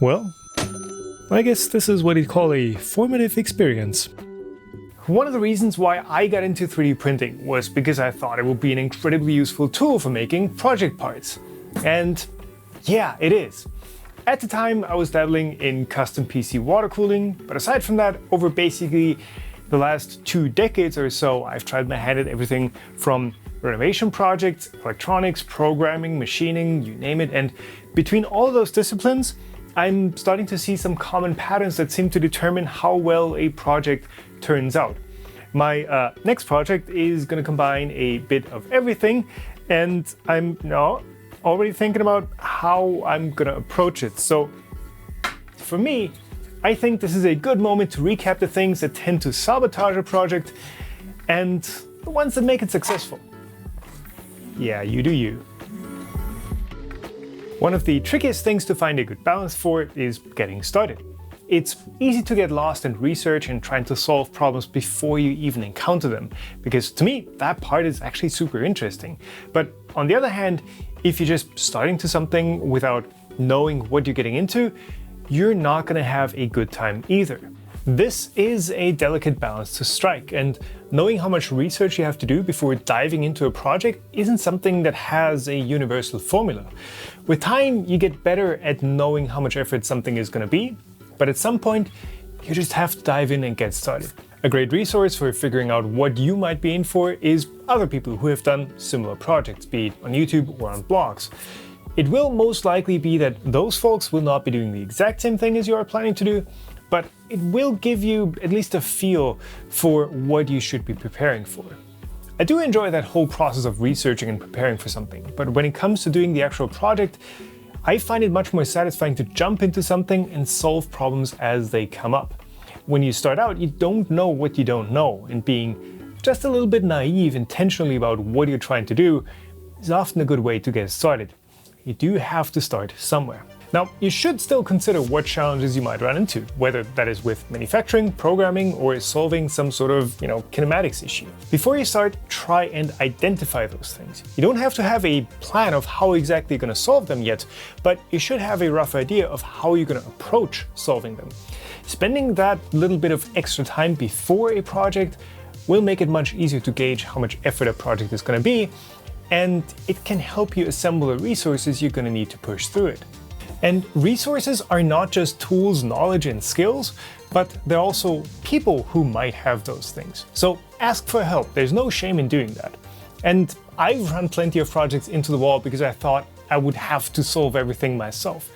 Well, I guess this is what you'd call a formative experience. One of the reasons why I got into 3D printing was because I thought it would be an incredibly useful tool for making project parts. And yeah, it is. At the time, I was dabbling in custom PC water cooling, but aside from that, over basically the last 2 decades or so, I've tried my hand at everything from renovation projects, electronics, programming, machining, you name it. And between all those disciplines, I'm starting to see some common patterns that seem to determine how well a project turns out. My next project is going to combine a bit of everything, and I'm already thinking about how I'm going to approach it. So for me, I think this is a good moment to recap the things that tend to sabotage a project and the ones that make it successful. Yeah, you do you. One of the trickiest things to find a good balance for is getting started. It's easy to get lost in research and trying to solve problems before you even encounter them, because to me, that part is actually super interesting. But on the other hand, if you're just starting to something without knowing what you're getting into, you're not going to have a good time either. This is a delicate balance to strike, and knowing how much research you have to do before diving into a project isn't something that has a universal formula. With time, you get better at knowing how much effort something is going to be, but at some point, you just have to dive in and get started. A great resource for figuring out what you might be in for is other people who have done similar projects, be it on YouTube or on blogs. It will most likely be that those folks will not be doing the exact same thing as you are planning to do, but it will give you at least a feel for what you should be preparing for. I do enjoy that whole process of researching and preparing for something, but when it comes to doing the actual project, I find it much more satisfying to jump into something and solve problems as they come up. When you start out, you don't know what you don't know, and being just a little bit naive intentionally about what you're trying to do is often a good way to get started. You do have to start somewhere. Now, you should still consider what challenges you might run into, whether that is with manufacturing, programming, or solving some sort of, kinematics issue. Before you start, try and identify those things. You don't have to have a plan of how exactly you're going to solve them yet, but you should have a rough idea of how you're going to approach solving them. Spending that little bit of extra time before a project will make it much easier to gauge how much effort a project is going to be, and it can help you assemble the resources you're going to need to push through it. And resources are not just tools, knowledge, and skills, but they're also people who might have those things. So ask for help. There's no shame in doing that. And I've run plenty of projects into the wall because I thought I would have to solve everything myself.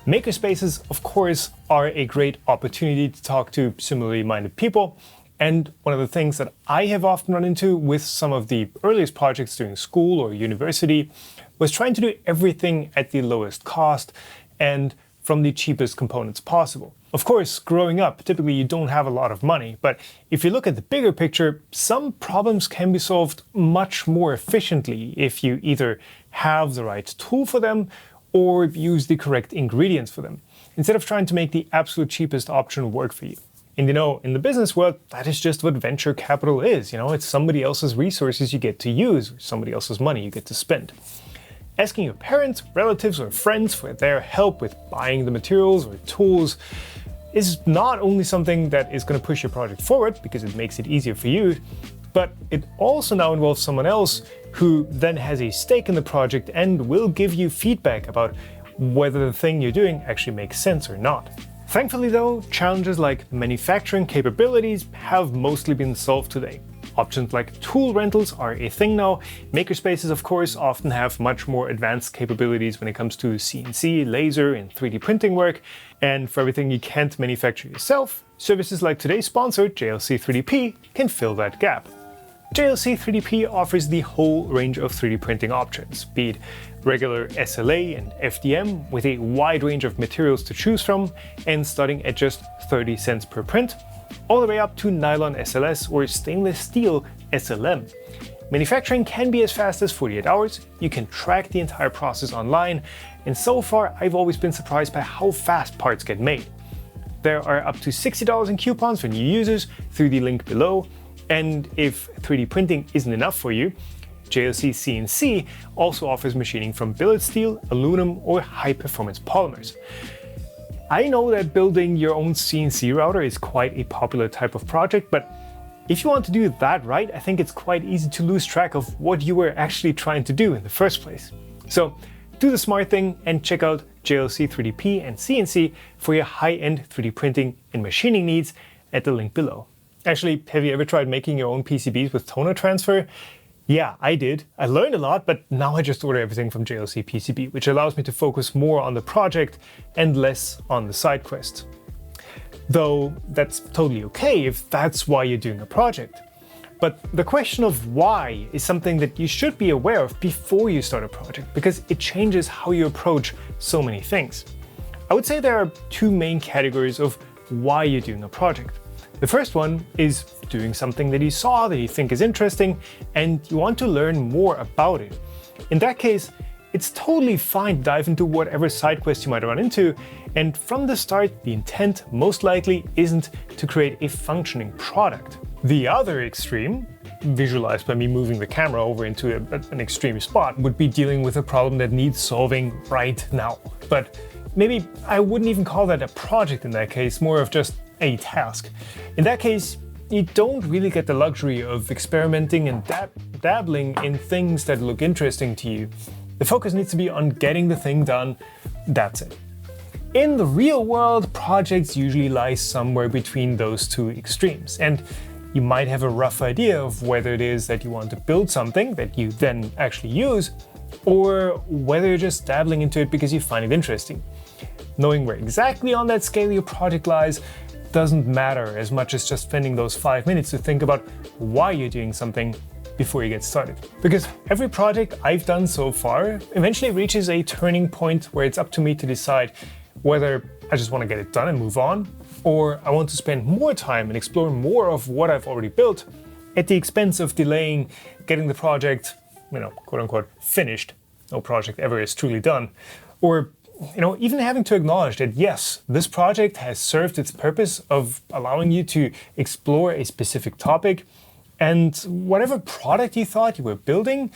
Makerspaces, of course, are a great opportunity to talk to similarly minded people. And one of the things that I have often run into with some of the earliest projects during school or university was trying to do everything at the lowest cost and from the cheapest components possible. Of course, growing up, typically you don't have a lot of money, but if you look at the bigger picture, some problems can be solved much more efficiently if you either have the right tool for them or use the correct ingredients for them, instead of trying to make the absolute cheapest option work for you. And in the business world, that is just what venture capital is. It's somebody else's resources you get to use, somebody else's money you get to spend. Asking your parents, relatives, or friends for their help with buying the materials or tools is not only something that is going to push your project forward because it makes it easier for you, but it also now involves someone else who then has a stake in the project and will give you feedback about whether the thing you're doing actually makes sense or not. Thankfully though, challenges like manufacturing capabilities have mostly been solved today. Options like tool rentals are a thing now. Makerspaces, of course, often have much more advanced capabilities when it comes to CNC, laser, and 3D printing work. And for everything you can't manufacture yourself, services like today's sponsor, JLC 3DP, can fill that gap. JLC 3DP offers the whole range of 3D printing options, be it regular SLA and FDM with a wide range of materials to choose from and starting at just 30 cents per print, all the way up to nylon SLS or stainless steel SLM. Manufacturing can be as fast as 48 hours, you can track the entire process online, and so far I've always been surprised by how fast parts get made. There are up to $60 in coupons for new users through the link below, and if 3D printing isn't enough for you, JLC CNC also offers machining from billet steel, aluminum, or high-performance polymers. I know that building your own CNC router is quite a popular type of project, but if you want to do that right, I think it's quite easy to lose track of what you were actually trying to do in the first place. So do the smart thing and check out JLC 3DP and CNC for your high-end 3D printing and machining needs at the link below. Actually, have you ever tried making your own PCBs with toner transfer? Yeah, I did. I learned a lot, but now I just order everything from JLC PCB, which allows me to focus more on the project and less on the side quest. Though that's totally okay if that's why you're doing a project. But the question of why is something that you should be aware of before you start a project, because it changes how you approach so many things. I would say there are two main categories of why you're doing a project. The first one is doing something that you saw that you think is interesting and you want to learn more about it. In that case, it's totally fine to dive into whatever side quest you might run into, and from the start, the intent most likely isn't to create a functioning product. The other extreme, visualized by me moving the camera over into an extreme spot, would be dealing with a problem that needs solving right now. But maybe I wouldn't even call that a project in that case, more of just a task. In that case, you don't really get the luxury of experimenting and dabbling in things that look interesting to you. The focus needs to be on getting the thing done, that's it. In the real world, projects usually lie somewhere between those two extremes, and you might have a rough idea of whether it is that you want to build something that you then actually use, or whether you're just dabbling into it because you find it interesting. Knowing where exactly on that scale your project lies doesn't matter as much as just spending those 5 minutes to think about why you're doing something before you get started. Because every project I've done so far eventually reaches a turning point where it's up to me to decide whether I just want to get it done and move on, or I want to spend more time and explore more of what I've already built at the expense of delaying getting the project, quote unquote, finished. No project ever is truly done. Or even having to acknowledge that yes, this project has served its purpose of allowing you to explore a specific topic, and whatever product you thought you were building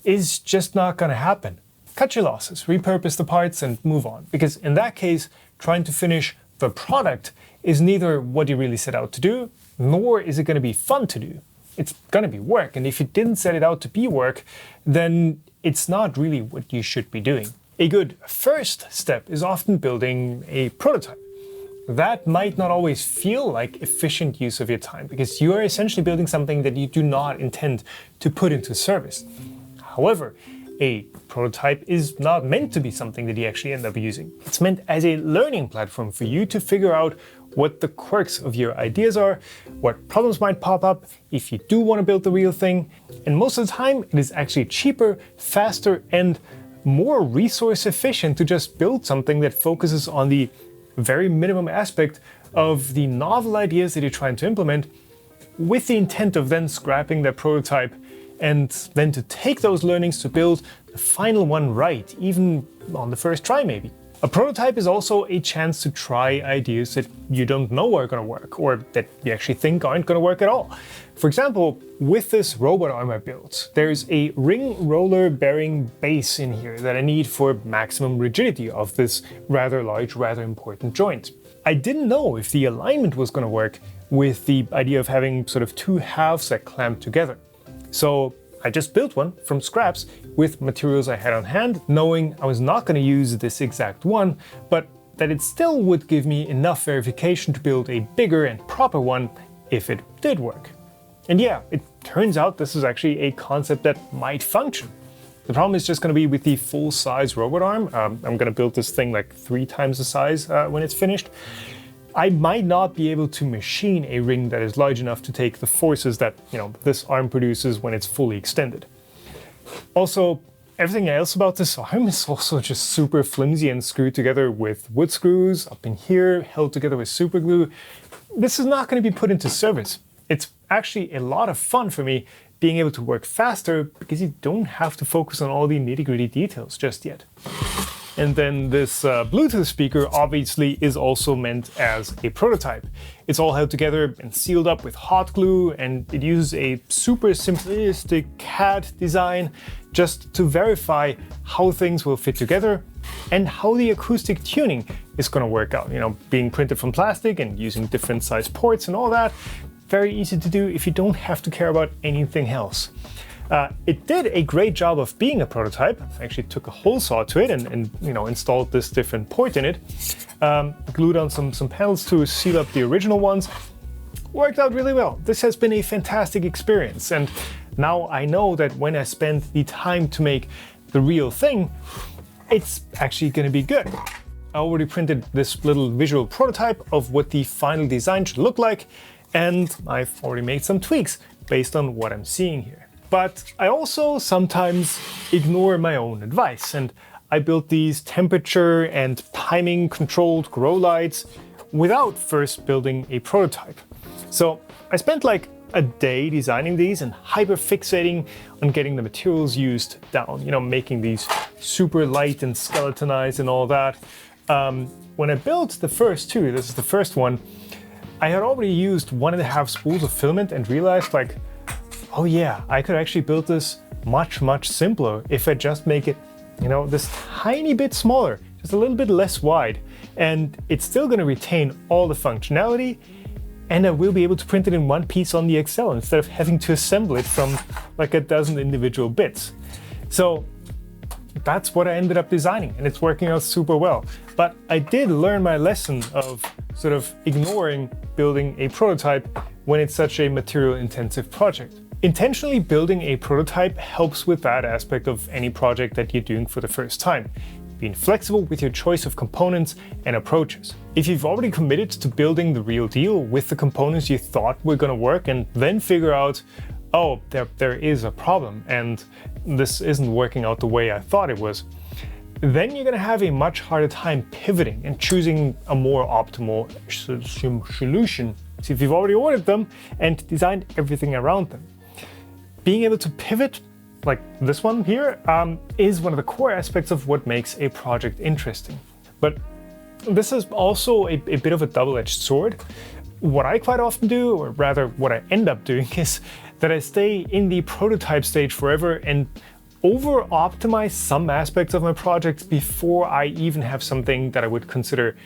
is just not going to happen. Cut your losses, repurpose the parts and move on, because in that case, trying to finish the product is neither what you really set out to do, nor is it going to be fun to do. It's going to be work, and if you didn't set it out to be work, then it's not really what you should be doing. A good first step is often building a prototype. That might not always feel like efficient use of your time, because you are essentially building something that you do not intend to put into service. However, a prototype is not meant to be something that you actually end up using. It's meant as a learning platform for you to figure out what the quirks of your ideas are, what problems might pop up if you do want to build the real thing, and most of the time it is actually cheaper, faster, and more resource efficient to just build something that focuses on the very minimum aspect of the novel ideas that you're trying to implement, with the intent of then scrapping that prototype and then to take those learnings to build the final one right, even on the first try maybe. A prototype is also a chance to try ideas that you don't know are going to work, or that you actually think aren't going to work at all. For example, with this robot arm I built, there's a ring roller bearing base in here that I need for maximum rigidity of this rather large, rather important joint. I didn't know if the alignment was going to work with the idea of having sort of two halves that clamp together. So I just built one from scraps with materials I had on hand, knowing I was not going to use this exact one, but that it still would give me enough verification to build a bigger and proper one if it did work. And yeah, it turns out this is actually a concept that might function. The problem is just going to be with the full-size robot arm. I'm going to build this thing like 3 times the size when it's finished. I might not be able to machine a ring that is large enough to take the forces that, this arm produces when it's fully extended. Also, everything else about this arm is also just super flimsy and screwed together with wood screws up in here, held together with super glue. This is not going to be put into service. It's actually a lot of fun for me being able to work faster because you don't have to focus on all the nitty-gritty details just yet. And then this Bluetooth speaker obviously is also meant as a prototype. It's all held together and sealed up with hot glue, and it uses a super simplistic CAD design just to verify how things will fit together and how the acoustic tuning is going to work out. Being printed from plastic and using different size ports and all that, very easy to do if you don't have to care about anything else. It did a great job of being a prototype. I actually took a hole saw to it and installed this different port in it. Glued on some panels to seal up the original ones. Worked out really well. This has been a fantastic experience, and now I know that when I spend the time to make the real thing, it's actually going to be good. I already printed this little visual prototype of what the final design should look like, and I've already made some tweaks based on what I'm seeing here. But I also sometimes ignore my own advice, and I built these temperature and timing controlled grow lights without first building a prototype. So I spent like a day designing these and hyper fixating on getting the materials used down, making these super light and skeletonized and all that. When I built the first two, this is the first one, I had already used 1.5 spools of filament and realized oh yeah, I could actually build this much simpler if I just make it, this tiny bit smaller, just a little bit less wide. And it's still going to retain all the functionality, and I will be able to print it in one piece on the Excel instead of having to assemble it from like a dozen individual bits. So that's what I ended up designing, and it's working out super well. But I did learn my lesson of sort of ignoring building a prototype when it's such a material-intensive project. Intentionally building a prototype helps with that aspect of any project that you're doing for the first time. Being flexible with your choice of components and approaches. If you've already committed to building the real deal with the components you thought were going to work and then figure out, oh, there is a problem and this isn't working out the way I thought it was, then you're going to have a much harder time pivoting and choosing a more optimal solution. So if you've already ordered them and designed everything around them. Being able to pivot, like this one here, is one of the core aspects of what makes a project interesting. But this is also a bit of a double-edged sword. What I quite often do, or rather what I end up doing, is that I stay in the prototype stage forever and over-optimize some aspects of my projects before I even have something that I would consider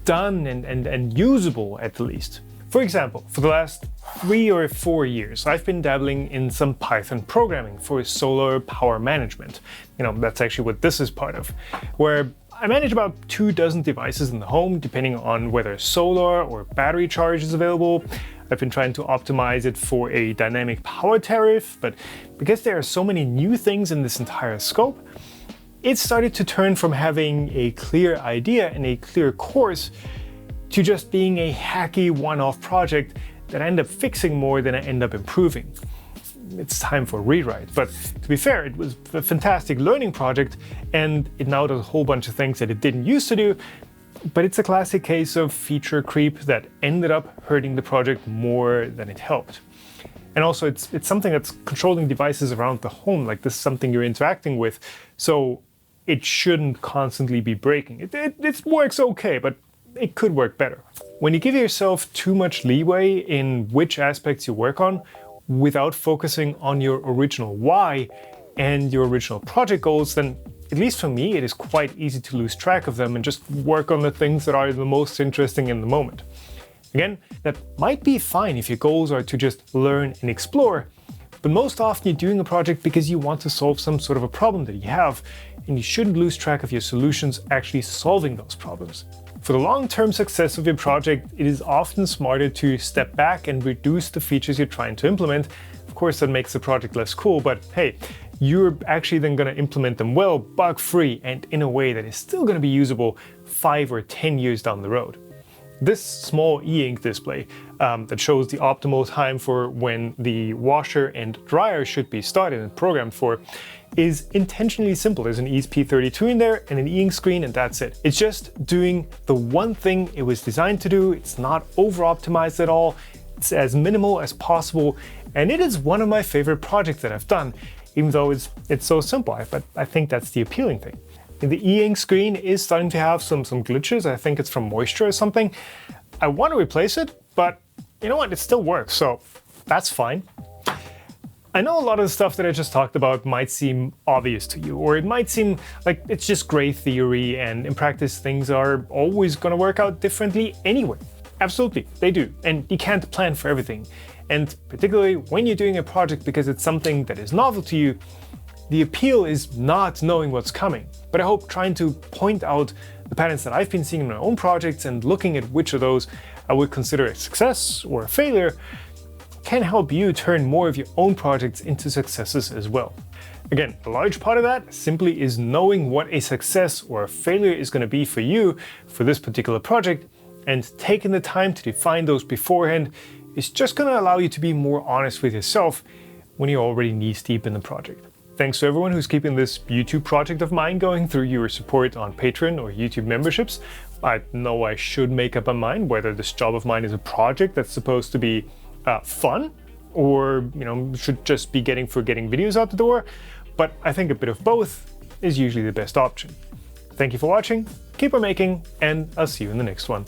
done and usable at the least. For example, for the last 3 or 4 years, I've been dabbling in some Python programming for solar power management. That's actually what this is part of, where I manage about 24 devices in the home, depending on whether solar or battery charge is available. I've been trying to optimize it for a dynamic power tariff, but because there are so many new things in this entire scope, it started to turn from having a clear idea and a clear course to just being a hacky one-off project that I end up fixing more than I end up improving. It's time for a rewrite, but to be fair, it was a fantastic learning project and it now does a whole bunch of things that it didn't used to do, but it's a classic case of feature creep that ended up hurting the project more than it helped. And also it's something that's controlling devices around the home, like this is something you're interacting with, so it shouldn't constantly be breaking. It works okay, but it could work better. When you give yourself too much leeway in which aspects you work on without focusing on your original why and your original project goals, then at least for me, it is quite easy to lose track of them and just work on the things that are the most interesting in the moment. Again, that might be fine if your goals are to just learn and explore, but most often you're doing a project because you want to solve some sort of a problem that you have, and you shouldn't lose track of your solutions actually solving those problems. For the long-term success of your project, it is often smarter to step back and reduce the features you're trying to implement. Of course, that makes the project less cool, but hey, you're actually then going to implement them well, bug-free, and in a way that is still going to be usable 5 or 10 years down the road. This small e-ink display that shows the optimal time for when the washer and dryer should be started and programmed for is intentionally simple. There's an ESP32 in there and an e-ink screen, and that's it. It's just doing the one thing it was designed to do. It's not over-optimized at all. It's as minimal as possible, and it is one of my favorite projects that I've done, even though it's so simple. But I think that's the appealing thing. The e-ink screen is starting to have some glitches. I think it's from moisture or something. I want to replace it, but you know what? It still works, so that's fine. I know a lot of the stuff that I just talked about might seem obvious to you, or it might seem like it's just great theory and in practice things are always going to work out differently anyway. Absolutely, they do, and you can't plan for everything. And particularly when you're doing a project because it's something that is novel to you, the appeal is not knowing what's coming. But I hope trying to point out the patterns that I've been seeing in my own projects and looking at which of those I would consider a success or a failure can help you turn more of your own projects into successes as well. Again, a large part of that simply is knowing what a success or a failure is going to be for you for this particular project, and taking the time to define those beforehand is just going to allow you to be more honest with yourself when you're already knee-deep in the project. Thanks to everyone who's keeping this YouTube project of mine going through your support on Patreon or YouTube memberships. I know I should make up my mind whether this job of mine is a project that's supposed to be fun, or should just be getting videos out the door, but I think a bit of both is usually the best option. Thank you for watching, keep on making, and I'll see you in the next one.